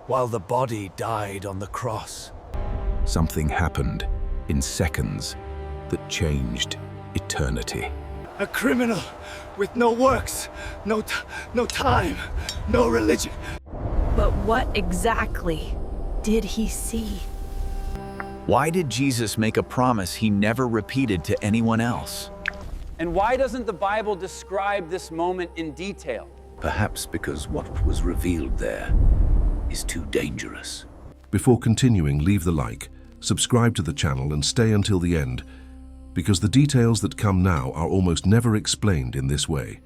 while the body died on the cross. Something happened in seconds that changed eternity. A criminal with no works, no time, no religion. But what exactly did he see? Why did Jesus make a promise he never repeated to anyone else? And why doesn't the Bible describe this moment in detail? Perhaps because what was revealed there is too dangerous. Before continuing, leave the like, subscribe to the channel and stay until the end, because the details that come now are almost never explained in this way.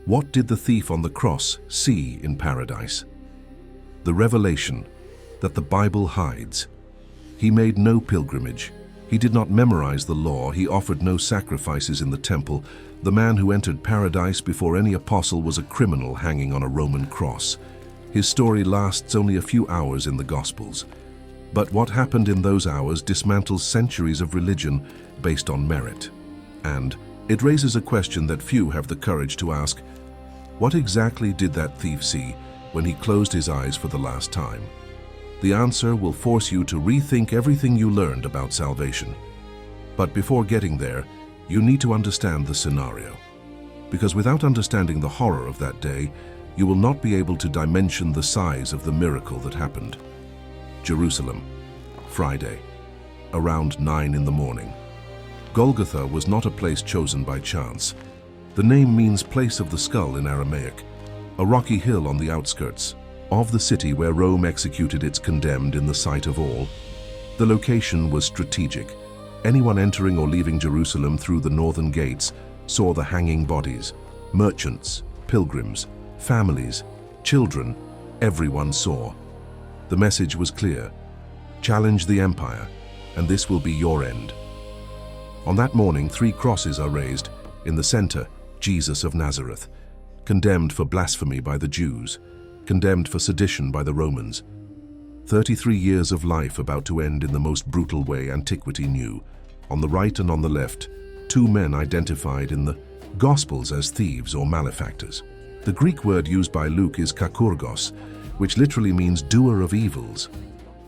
What did the thief on the cross see in paradise? The revelation that the Bible hides. He made no pilgrimage. He did not memorize the law. He offered no sacrifices in the temple. The man who entered paradise before any apostle was a criminal hanging on a Roman cross. His story lasts only a few hours in the Gospels. But what happened in those hours dismantles centuries of religion based on merit. And it raises a question that few have the courage to ask. What exactly did that thief see when he closed his eyes for the last time? The answer will force you to rethink everything you learned about salvation. But before getting there, you need to understand the scenario. Because without understanding the horror of that day, you will not be able to dimension the size of the miracle that happened. Jerusalem, Friday, around 9 in the morning. Golgotha was not a place chosen by chance. The name means place of the skull in Aramaic, a rocky hill on the outskirts of the city where Rome executed its condemned in the sight of all. The location was strategic. Anyone entering or leaving Jerusalem through the northern gates saw the hanging bodies. Merchants, pilgrims, families, children, everyone saw. The message was clear. Challenge the empire, and this will be your end. On that morning, 3 crosses are raised. In the center, Jesus of Nazareth, condemned for blasphemy by the Jews, condemned for sedition by the Romans. 33 years of life about to end in the most brutal way antiquity knew. On the right and on the left, 2 men identified in the Gospels as thieves or malefactors. The Greek word used by Luke is kakurgos, which literally means doer of evils.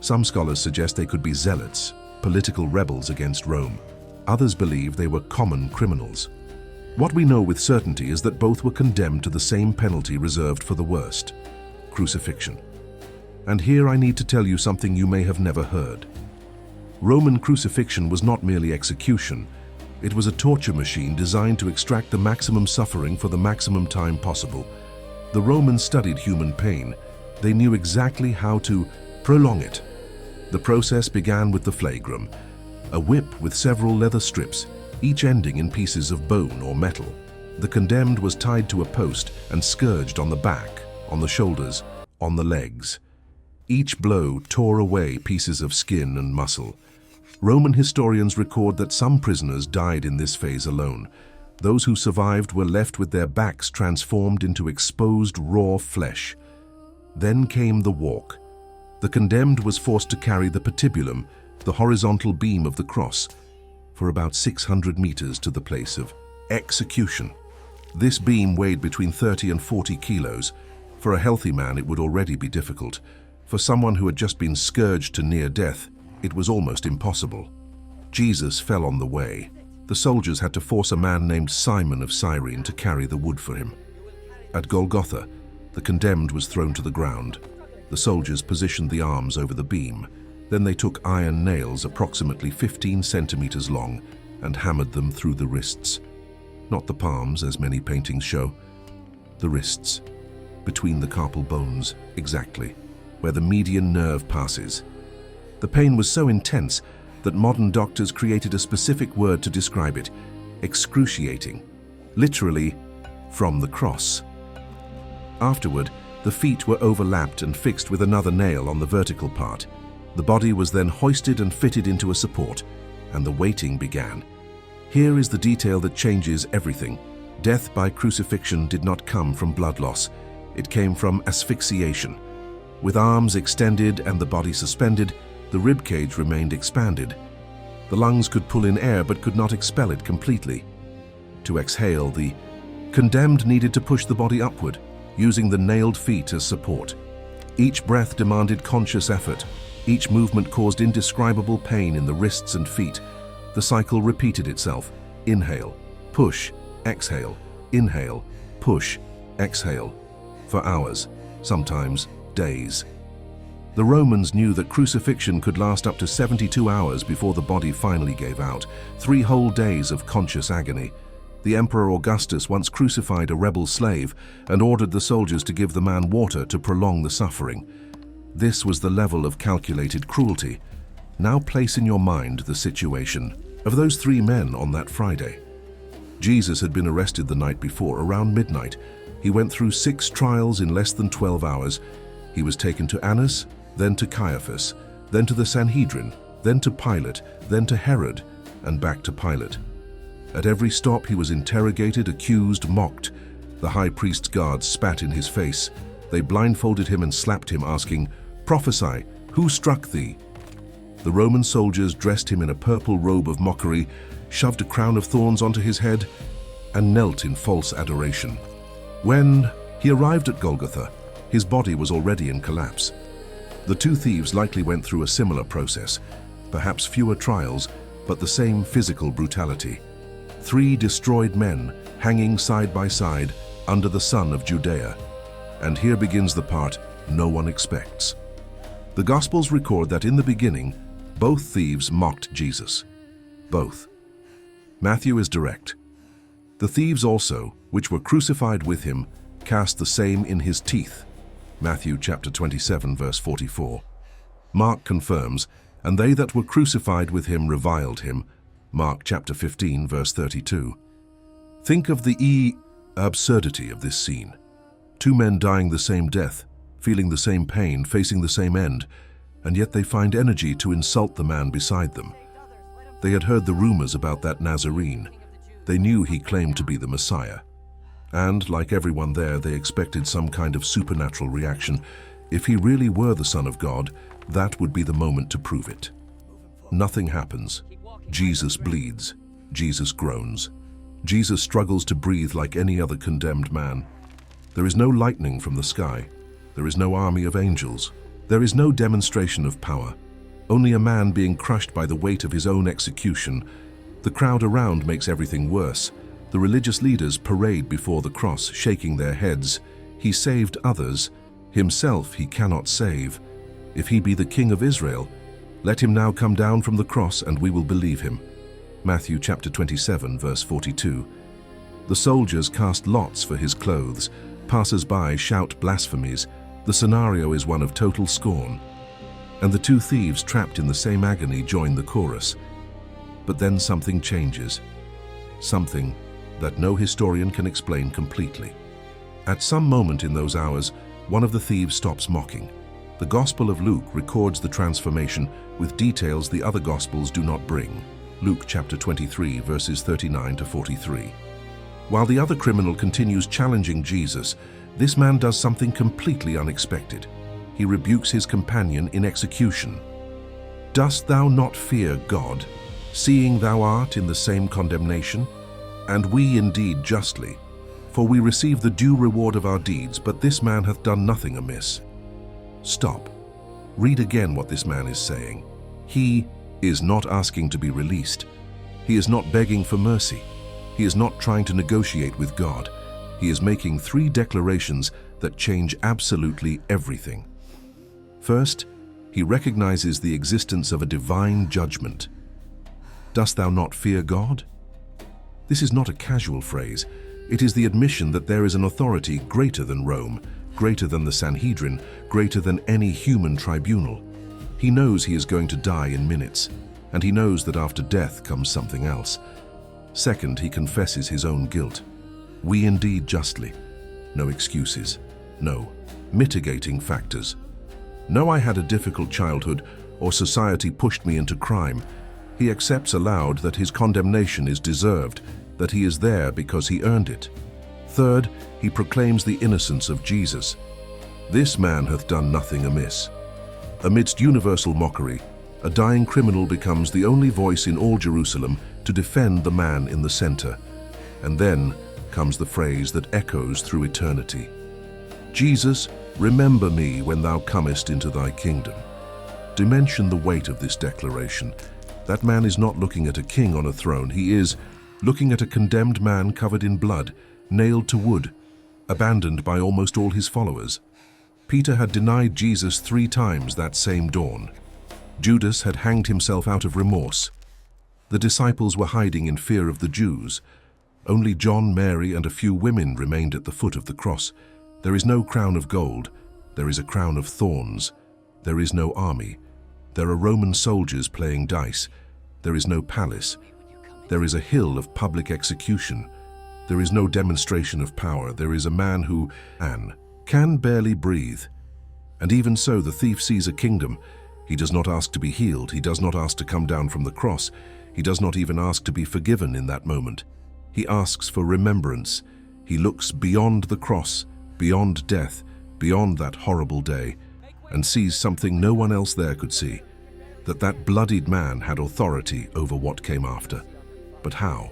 Some scholars suggest they could be zealots, political rebels against Rome. Others believe they were common criminals. What we know with certainty is that both were condemned to the same penalty reserved for the worst: crucifixion. And here I need to tell you something you may have never heard. Roman crucifixion was not merely execution. It was a torture machine designed to extract the maximum suffering for the maximum time possible. The Romans studied human pain. They knew exactly how to prolong it. The process began with the flagrum, a whip with several leather strips, each ending in pieces of bone or metal. The condemned was tied to a post and scourged on the back, on the shoulders, on the legs. Each blow tore away pieces of skin and muscle. Roman historians record that some prisoners died in this phase alone. Those who survived were left with their backs transformed into exposed raw flesh. Then came the walk. The condemned was forced to carry the patibulum, the horizontal beam of the cross, for about 600 meters to the place of execution. This beam weighed between 30 and 40 kilos. For a healthy man, it would already be difficult. For someone who had just been scourged to near death, it was almost impossible. Jesus fell on the way. The soldiers had to force a man named Simon of Cyrene to carry the wood for him. At Golgotha, the condemned was thrown to the ground. The soldiers positioned the arms over the beam. Then they took iron nails approximately 15 centimeters long and hammered them through the wrists. Not the palms, as many paintings show. The wrists, between the carpal bones, exactly, where the median nerve passes. The pain was so intense that modern doctors created a specific word to describe it: excruciating, literally, from the cross. Afterward, the feet were overlapped and fixed with another nail on the vertical part. The body was then hoisted and fitted into a support, and the waiting began. Here is the detail that changes everything. Death by crucifixion did not come from blood loss. It came from asphyxiation. With arms extended and the body suspended, the rib cage remained expanded. The lungs could pull in air but could not expel it completely. To exhale, the condemned needed to push the body upward, using the nailed feet as support. Each breath demanded conscious effort. Each movement caused indescribable pain in the wrists and feet. The cycle repeated itself. Inhale, push, exhale, inhale, push, exhale, for hours, sometimes days. The Romans knew that crucifixion could last up to 72 hours before the body finally gave out, 3 whole days of conscious agony. The Emperor Augustus once crucified a rebel slave and ordered the soldiers to give the man water to prolong the suffering. This was the level of calculated cruelty. Now place in your mind the situation of those 3 men on that Friday. Jesus had been arrested the night before, around midnight. He went through 6 trials in less than 12 hours. He was taken to Annas, then to Caiaphas, then to the Sanhedrin, then to Pilate, then to Herod, and back to Pilate. At every stop he was interrogated, accused, mocked. The high priest's guards spat in his face. They blindfolded him and slapped him, asking, "Prophesy, who struck thee?" The Roman soldiers dressed him in a purple robe of mockery, shoved a crown of thorns onto his head, and knelt in false adoration. When he arrived at Golgotha, his body was already in collapse. The 2 thieves likely went through a similar process, perhaps fewer trials, but the same physical brutality. 3 destroyed men hanging side by side under the sun of Judea. And here begins the part no one expects. The Gospels record that in the beginning, both thieves mocked Jesus. Both. Matthew is direct. The thieves also, which were crucified with him, cast the same in his teeth. Matthew chapter 27, verse 44. Mark confirms, and they that were crucified with him reviled him. Mark chapter 15, verse 32. Think of the absurdity of this scene. 2 men dying the same death, feeling the same pain, facing the same end, and yet they find energy to insult the man beside them. They had heard the rumors about that Nazarene. They knew he claimed to be the Messiah. And, like everyone there, they expected some kind of supernatural reaction. If he really were the Son of God, that would be the moment to prove it. Nothing happens. Jesus bleeds. Jesus groans. Jesus struggles to breathe like any other condemned man. There is no lightning from the sky. There is no army of angels. There is no demonstration of power. Only a man being crushed by the weight of his own execution. The crowd around makes everything worse. The religious leaders parade before the cross, shaking their heads. He saved others. Himself he cannot save. If he be the King of Israel, let him now come down from the cross and we will believe him. Matthew chapter 27, verse 42. The soldiers cast lots for his clothes. Passers-by shout blasphemies. The scenario is one of total scorn. And the 2 thieves trapped in the same agony join the chorus. But then something changes. Something that no historian can explain completely. At some moment in those hours, one of the thieves stops mocking. The Gospel of Luke records the transformation with details the other Gospels do not bring. Luke chapter 23, verses 39 to 43. While the other criminal continues challenging Jesus, this man does something completely unexpected. He rebukes his companion in execution. "Dost thou not fear God, seeing thou art in the same condemnation? And we indeed justly, for we receive the due reward of our deeds, but this man hath done nothing amiss." Stop. Read again what this man is saying. He is not asking to be released. He is not begging for mercy. He is not trying to negotiate with God. He is making 3 declarations that change absolutely everything. First, he recognizes the existence of a divine judgment. "Dost thou not fear God?" This is not a casual phrase. It is the admission that there is an authority greater than Rome, greater than the Sanhedrin, greater than any human tribunal. He knows he is going to die in minutes, and he knows that after death comes something else. Second, he confesses his own guilt. We indeed justly. No excuses. No mitigating factors. No, I had a difficult childhood, or society pushed me into crime. He accepts aloud that his condemnation is deserved, that he is there because he earned it. Third, he proclaims the innocence of Jesus. This man hath done nothing amiss. Amidst universal mockery, a dying criminal becomes the only voice in all Jerusalem to defend the man in the center. And then comes the phrase that echoes through eternity. Jesus, Remember me when thou comest into thy kingdom. Dimension the weight of this declaration. That man is not looking at a king on a throne. He is looking at a condemned man covered in blood, nailed to wood, abandoned by almost all his followers. Peter had denied Jesus 3 times that same dawn. Judas had hanged himself out of remorse. The disciples were hiding in fear of the Jews. Only John, Mary, and a few women remained at the foot of the cross. There is no crown of gold. There is a crown of thorns. There is no army. There are Roman soldiers playing dice. There is no palace. There is a hill of public execution. There is no demonstration of power. There is a man who can barely breathe. And even so, the thief sees a kingdom. He does not ask to be healed. He does not ask to come down from the cross. He does not even ask to be forgiven in that moment. He asks for remembrance. He looks beyond the cross, beyond death, beyond that horrible day, and sees something no one else there could see, that bloodied man had authority over what came after. But how?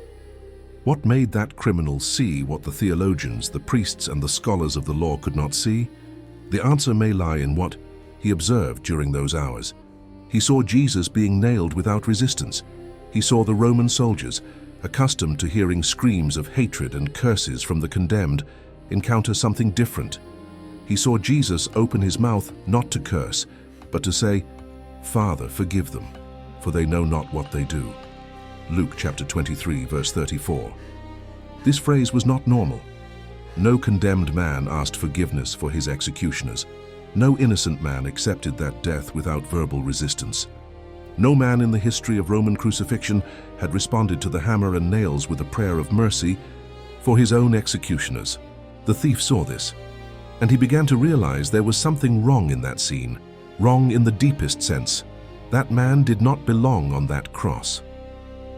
What made that criminal see what the theologians, the priests, and the scholars of the law could not see? The answer may lie in what he observed during those hours. He saw Jesus being nailed without resistance. He saw the Roman soldiers, accustomed to hearing screams of hatred and curses from the condemned, encounter something different. He saw Jesus open his mouth not to curse, but to say, "Father, forgive them, for they know not what they do." Luke chapter 23, verse 34. This phrase was not normal. No condemned man asked forgiveness for his executioners. No innocent man accepted that death without verbal resistance. No man in the history of Roman crucifixion had responded to the hammer and nails with a prayer of mercy for his own executioners. The thief saw this, and he began to realize there was something wrong in that scene, wrong in the deepest sense. That man did not belong on that cross.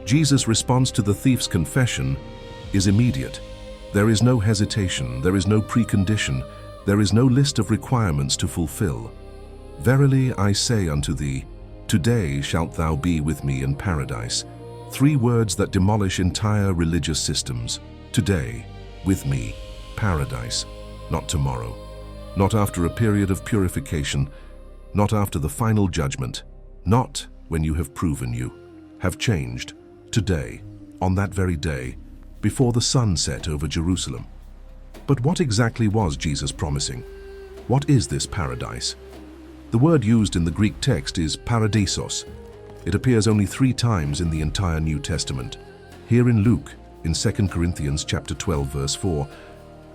Jesus' response to the thief's confession is immediate. There is no hesitation, there is no precondition, there is no list of requirements to fulfill. "Verily I say unto thee, today shalt thou be with me in paradise." 3 words that demolish entire religious systems. Today, with me, paradise, not tomorrow, not after a period of purification, not after the final judgment, not when you have proven you have changed. Today, on that very day, before the sun set over Jerusalem. But what exactly was Jesus promising? What is this paradise? The word used in the Greek text is paradisos. It appears only 3 times in the entire New Testament. Here in Luke, in 2 Corinthians chapter 12, verse 4,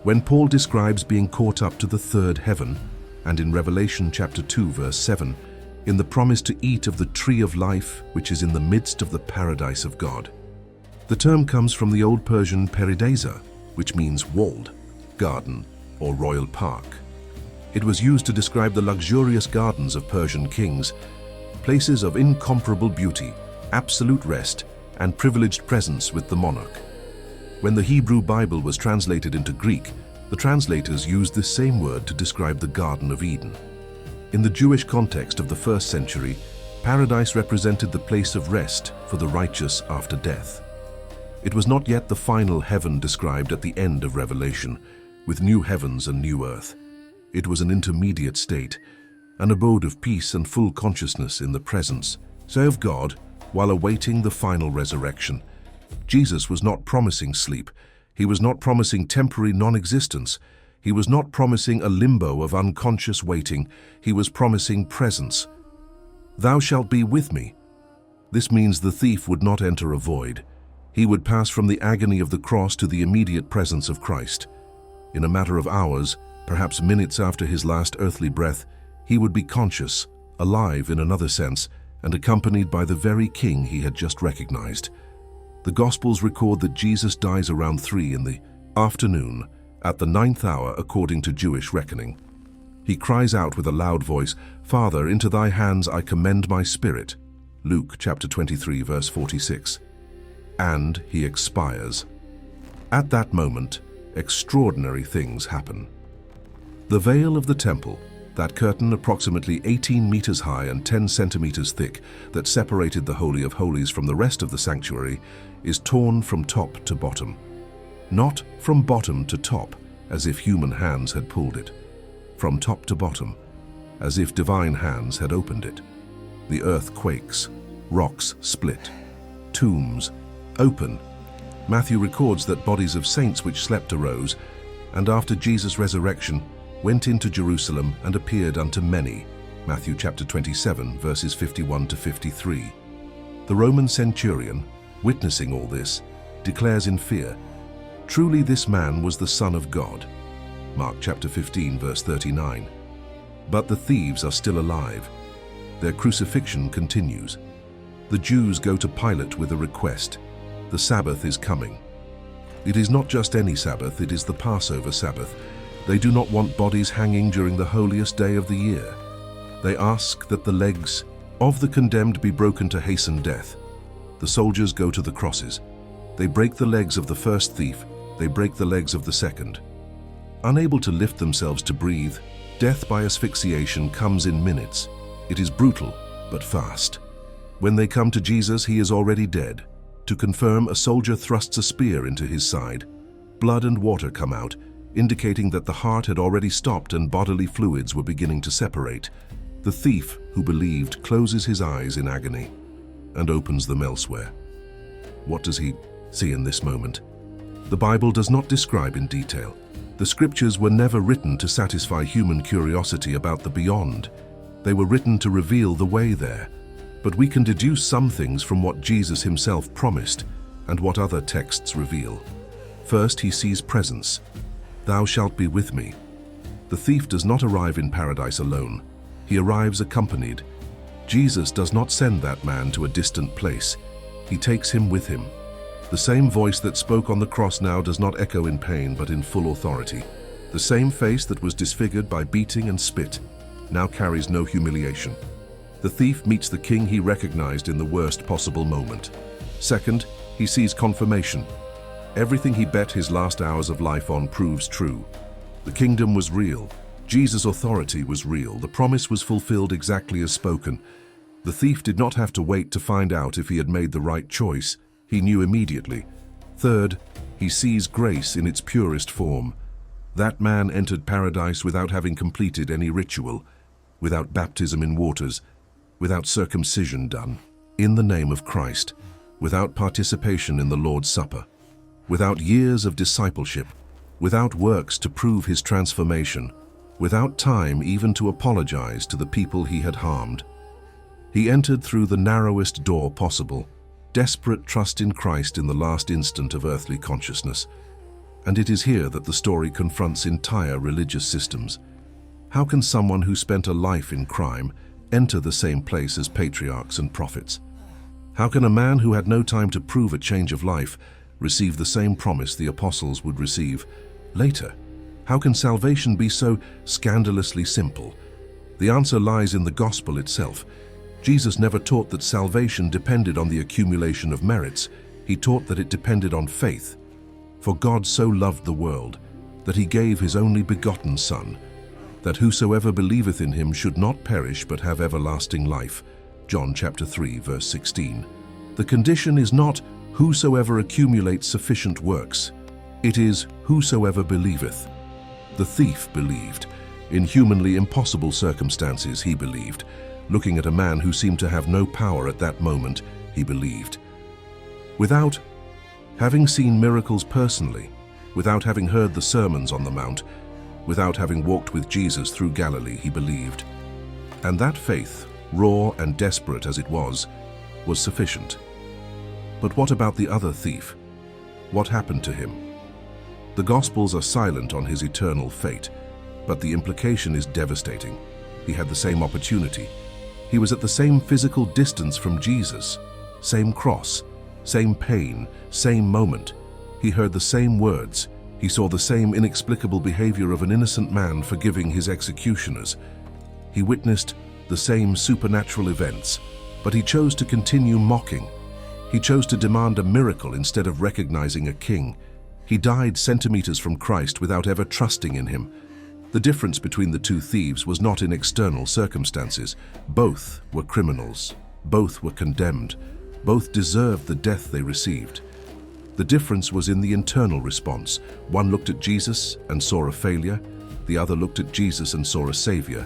when Paul describes being caught up to the 3rd heaven, and in Revelation chapter 2, verse 7, in the promise to eat of the tree of life which is in the midst of the paradise of God. The term comes from the Old Persian peridesa, which means walled, garden, or royal park. It was used to describe the luxurious gardens of Persian kings, places of incomparable beauty, absolute rest, and privileged presence with the monarch. When the Hebrew Bible was translated into Greek, the translators used this same word to describe the Garden of Eden. In the Jewish context of the 1st century, paradise represented the place of rest for the righteous after death. It was not yet the final heaven described at the end of Revelation, with new heavens and new earth. It was an intermediate state, an abode of peace and full consciousness in the presence, say of God, while awaiting the final resurrection. Jesus was not promising sleep. He was not promising temporary non-existence. He was not promising a limbo of unconscious waiting. He was promising presence. "Thou shalt be with me." This means the thief would not enter a void. He would pass from the agony of the cross to the immediate presence of Christ. In a matter of hours, perhaps minutes after his last earthly breath, he would be conscious, alive in another sense, and accompanied by the very king he had just recognized. The Gospels record that Jesus dies around 3 in the afternoon, at the 9th hour according to Jewish reckoning. He cries out with a loud voice, "Father, into thy hands I commend my spirit." Luke chapter 23, verse 46. And he expires. At that moment, extraordinary things happen. The veil of the temple, that curtain approximately 18 meters high and 10 centimeters thick that separated the Holy of Holies from the rest of the sanctuary, is torn from top to bottom. Not from bottom to top, as if human hands had pulled it. from top to bottom, as if divine hands had opened it. The earth quakes, rocks split, tombs open. Matthew records that bodies of saints which slept arose, and after Jesus' resurrection, went into Jerusalem and appeared unto many. Matthew chapter 27, verses 51 to 53. The Roman centurion, witnessing all this, declares in fear, "Truly this man was the Son of God." Mark chapter 15, verse 39. But the thieves are still alive. Their crucifixion continues. The Jews go to Pilate with a request. The Sabbath is coming. It is not just any Sabbath, it is the Passover Sabbath. They do not want bodies hanging during the holiest day of the year. They ask that the legs of the condemned be broken to hasten death. The soldiers go to the crosses. They break the legs of the first thief, they break the legs of the second. Unable to lift themselves to breathe, death by asphyxiation comes in minutes. It is brutal, but fast. When they come to Jesus, he is already dead. To confirm, a soldier thrusts a spear into his side. Blood and water come out, indicating that the heart had already stopped and bodily fluids were beginning to separate. The thief, who believed, closes his eyes in agony and opens them elsewhere. What does he see in this moment? The Bible does not describe in detail. The scriptures were never written to satisfy human curiosity about the beyond. They were written to reveal the way there. But we can deduce some things from what Jesus himself promised and what other texts reveal. First, he sees presence. "Thou shalt be with me." The thief does not arrive in paradise alone. He arrives accompanied. Jesus does not send that man to a distant place. He takes him with him. The same voice that spoke on the cross now does not echo in pain, but in full authority. The same face that was disfigured by beating and spit now carries no humiliation. The thief meets the king he recognized in the worst possible moment. Second, he sees confirmation. Everything he bet his last hours of life on proves true. The kingdom was real. Jesus' authority was real. The promise was fulfilled exactly as spoken. The thief did not have to wait to find out if he had made the right choice. He knew immediately. Third, he sees grace in its purest form. That man entered paradise without having completed any ritual, without baptism in waters, without circumcision done, in the name of Christ, without participation in the Lord's Supper, without years of discipleship, without works to prove his transformation, without time even to apologize to the people he had harmed. He entered through the narrowest door possible, desperate trust in Christ in the last instant of earthly consciousness. And it is here that the story confronts entire religious systems. How can someone who spent a life in crime enter the same place as patriarchs and prophets? How can a man who had no time to prove a change of life receive the same promise the apostles would receive later? How can salvation be so scandalously simple? The answer lies in the gospel itself. Jesus never taught that salvation depended on the accumulation of merits. He taught that it depended on faith. For God so loved the world that he gave his only begotten Son, that whosoever believeth in him should not perish but have everlasting life. John chapter 3, verse 16. The condition is not whosoever accumulates sufficient works. It is whosoever believeth. The thief believed. In humanly impossible circumstances, he believed. Looking at a man who seemed to have no power at that moment, he believed. Without having seen miracles personally, without having heard the sermons on the Mount, without having walked with Jesus through Galilee, he believed. And that faith, raw and desperate as it was sufficient. But what about the other thief? What happened to him? The Gospels are silent on his eternal fate, but the implication is devastating. He had the same opportunity. He was at the same physical distance from Jesus, same cross, same pain, same moment. He heard the same words. He saw the same inexplicable behavior of an innocent man forgiving his executioners. He witnessed the same supernatural events, but he chose to continue mocking. He chose to demand a miracle instead of recognizing a king. He died centimeters from Christ without ever trusting in him. The difference between the two thieves was not in external circumstances. Both were criminals. Both were condemned. Both deserved the death they received. The difference was in the internal response. One looked at Jesus and saw a failure. The other looked at Jesus and saw a savior.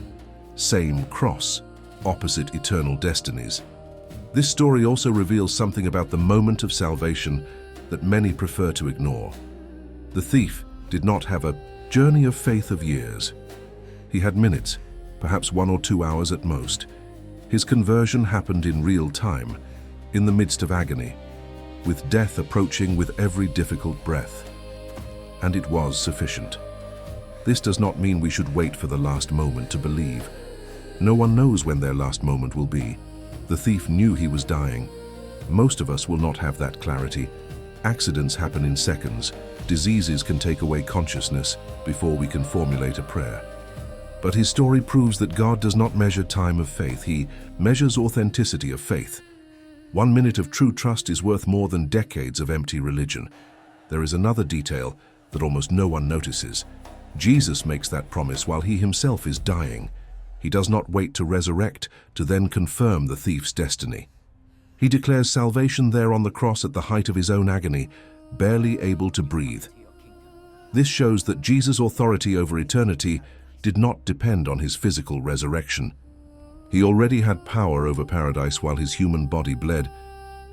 Same cross, opposite eternal destinies. This story also reveals something about the moment of salvation that many prefer to ignore. The thief did not have a journey of faith of years. He had minutes, perhaps 1 or 2 hours at most. His conversion happened in real time, in the midst of agony, with death approaching with every difficult breath. And it was sufficient. This does not mean we should wait for the last moment to believe. No one knows when their last moment will be. The thief knew he was dying. Most of us will not have that clarity. Accidents happen in seconds. Diseases can take away consciousness before we can formulate a prayer. But his story proves that God does not measure time of faith. He measures authenticity of faith. 1 minute of true trust is worth more than decades of empty religion. There is another detail that almost no one notices. Jesus makes that promise while he himself is dying. He does not wait to resurrect to then confirm the thief's destiny. He declares salvation there on the cross at the height of his own agony, barely able to breathe. This shows that Jesus' authority over eternity did not depend on his physical resurrection. He already had power over paradise while his human body bled.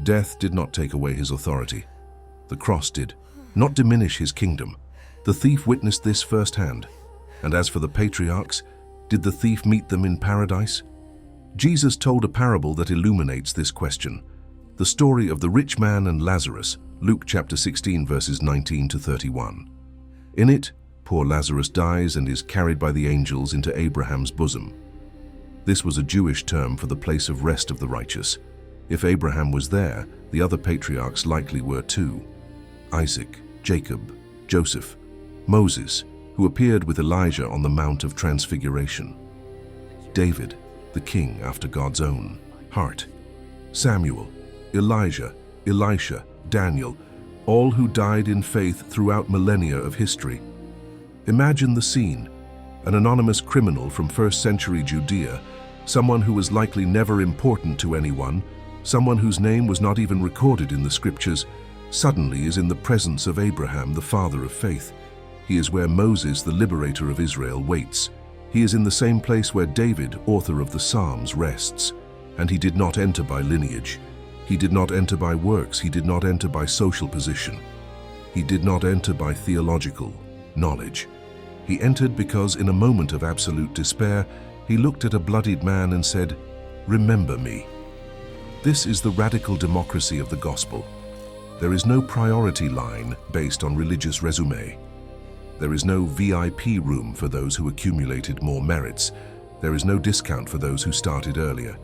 Death did not take away his authority. The cross did, not diminish his kingdom. The thief witnessed this firsthand. And as for the patriarchs, did the thief meet them in paradise? Jesus told a parable that illuminates this question. The story of the rich man and Lazarus, Luke chapter 16 verses 19 to 31. In it, poor Lazarus dies and is carried by the angels into Abraham's bosom. This was a Jewish term for the place of rest of the righteous. If Abraham was there, the other patriarchs likely were too. Isaac, Jacob, Joseph, Moses, who appeared with Elijah on the Mount of Transfiguration. David, the king after God's own heart. Samuel, Elijah, Elisha, Daniel, all who died in faith throughout millennia of history. Imagine the scene. An anonymous criminal from first-century Judea, someone who was likely never important to anyone, someone whose name was not even recorded in the scriptures, suddenly is in the presence of Abraham, the father of faith. He is where Moses, the liberator of Israel, waits. He is in the same place where David, author of the Psalms, rests. And he did not enter by lineage. He did not enter by works. He did not enter by social position. He did not enter by theological knowledge. He entered because in a moment of absolute despair, he looked at a bloodied man and said, "Remember me." This is the radical democracy of the gospel. There is no priority line based on religious resume. There is no VIP room for those who accumulated more merits. There is no discount for those who started earlier.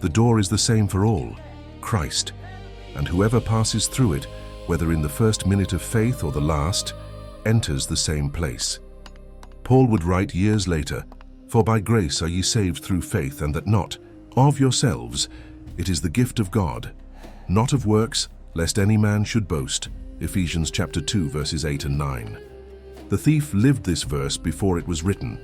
The door is the same for all, Christ. And whoever passes through it, whether in the first minute of faith or the last, enters the same place. Paul would write years later, "For by grace are ye saved through faith, and that not of yourselves. It is the gift of God, not of works, lest any man should boast." Ephesians chapter 2 verses 8 and 9. The thief lived this verse before it was written.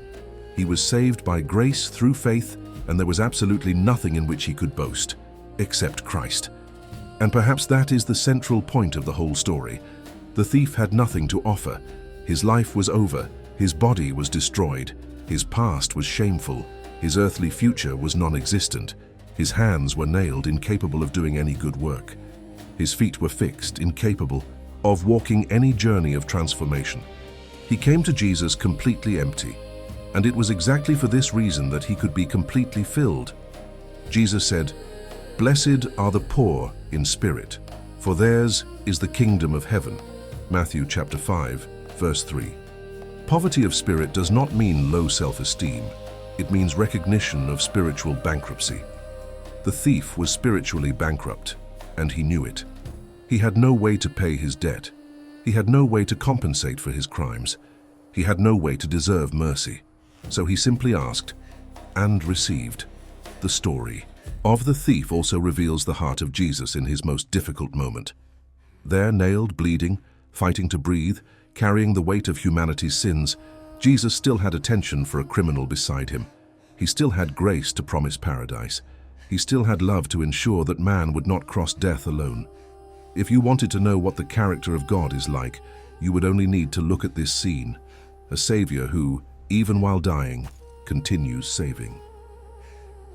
He was saved by grace through faith, and there was absolutely nothing in which he could boast, except Christ. And perhaps that is the central point of the whole story. The thief had nothing to offer. His life was over. His body was destroyed. His past was shameful. His earthly future was non-existent. His hands were nailed, incapable of doing any good work. His feet were fixed, incapable of walking any journey of transformation. He came to Jesus completely empty, and it was exactly for this reason that he could be completely filled. Jesus said, "Blessed are the poor in spirit, for theirs is the kingdom of heaven." Matthew chapter 5, verse 3. Poverty of spirit does not mean low self-esteem. It means recognition of spiritual bankruptcy. The thief was spiritually bankrupt, and he knew it. He had no way to pay his debt. He had no way to compensate for his crimes. He had no way to deserve mercy. So he simply asked, and received. The story of the thief also reveals the heart of Jesus in his most difficult moment. There, nailed, bleeding, fighting to breathe, carrying the weight of humanity's sins, Jesus still had attention for a criminal beside him. He still had grace to promise paradise. He still had love to ensure that man would not cross death alone. If you wanted to know what the character of God is like, you would only need to look at this scene. A Savior who, even while dying, continues saving.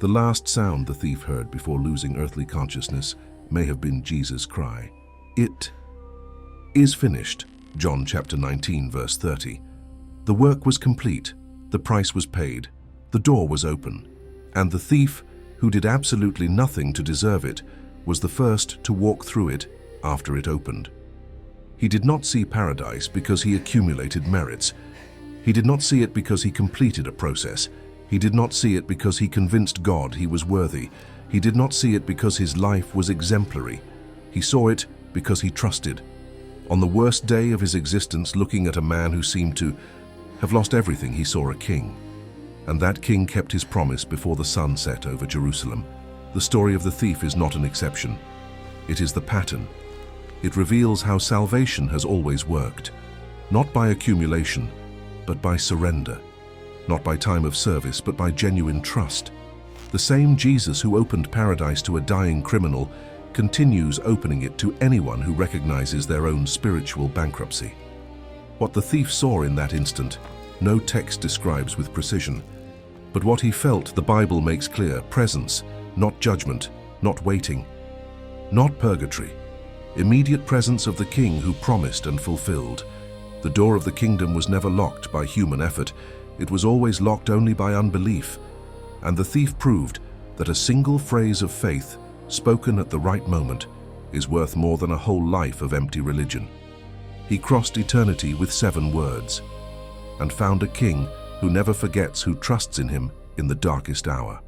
The last sound the thief heard before losing earthly consciousness may have been Jesus' cry, "It is finished," John chapter 19, verse 30. The work was complete, the price was paid, the door was open, and the thief, who did absolutely nothing to deserve it, was the first to walk through it after it opened. He did not see paradise because he accumulated merits. He did not see it because he completed a process. He did not see it because he convinced God he was worthy. He did not see it because his life was exemplary. He saw it because he trusted. On the worst day of his existence, looking at a man who seemed to have lost everything, he saw a king. And that king kept his promise before the sun set over Jerusalem. The story of the thief is not an exception. It is the pattern. It reveals how salvation has always worked, not by accumulation, but by surrender, not by time of service, but by genuine trust. The same Jesus who opened paradise to a dying criminal continues opening it to anyone who recognizes their own spiritual bankruptcy. What the thief saw in that instant, no text describes with precision, but what he felt, the Bible makes clear: presence, not judgment, not waiting, not purgatory. Immediate presence of the King who promised and fulfilled. The door of the kingdom was never locked by human effort. It was always locked only by unbelief. And the thief proved that a single phrase of faith, spoken at the right moment, is worth more than a whole life of empty religion. He crossed eternity with 7 words and found a King who never forgets who trusts in him in the darkest hour.